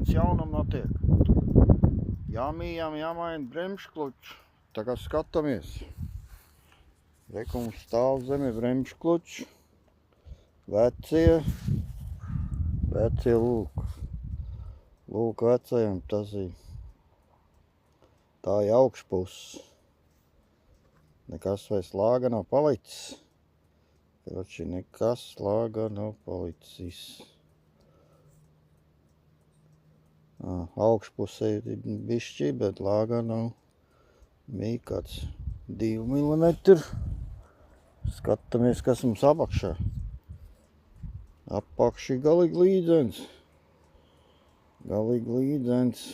daudz jaunam notiek. Jāmaina bremžkluču. Tagad skatāmies. Rekums stāv zemi bremžkluču. Vecie lūk. Lūk vecajam tas ir. Tā ir augšpuses. Nekas vai slāga nav palicis. Kroči, nekas slāga nav palicis. Augšpusē ir bišķi, bet lāga nav. Bija kāds 2 mm. Skatāmies, kas mums apakšā. Apakši galīgi līdzens. Galīgi līdzens.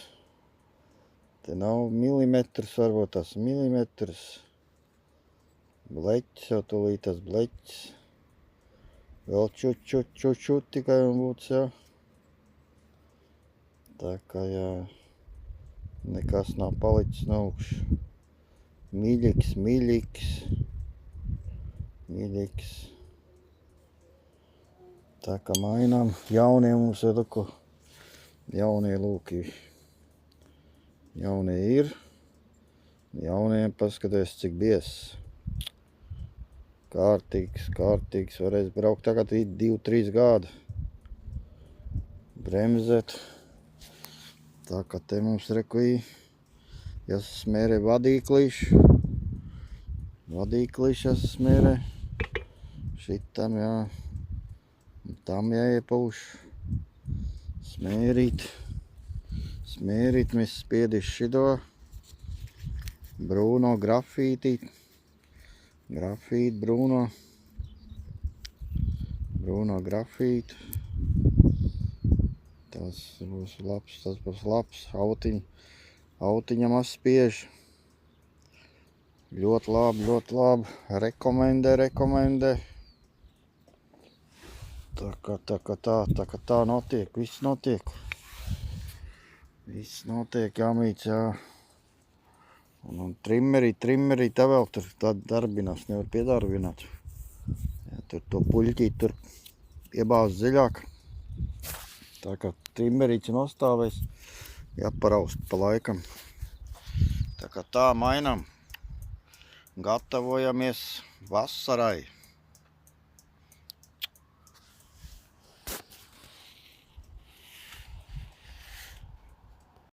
Te nav milimetrs, varbūt tas milimetrs. Bleķis, jau tūlīt tas bleķis. Vēl čut tikai un būs, jā. Tā kā, jā, nekas nav palicis no augšu. Miļiks. Tā kā mainām. Jaunie mums ir lūk. Jaunie lūki. Jaunie ir. Jauniem paskaties, cik biezs. Kārtīgs. Varēs braukt tagad 2-3 gadi. Bremzēt. Tā kā te mums rekuī. Jāsasmērē vadīklīši. Jāsasmērē. Šitam, jā. Tam jāiepauš. Smērīt. Mēs spiedīšu šito. Bruno grafīti. Bruno grafīti. Tas būs labs. Autiņam spiež. Ļoti labi. Rekomendē. Tā kā tā notiek. Viss notiek, jāmīc, jā. Un trimmerī tā vēl tur darbinās, nevar piedarbināt. Jā, tur to puļķīt tur iebāz dziļāk. Tā kā trimmerīts nostāvēs, jāparaust pa laikam. Tā kā tā mainām. Gatavojamies vasarai.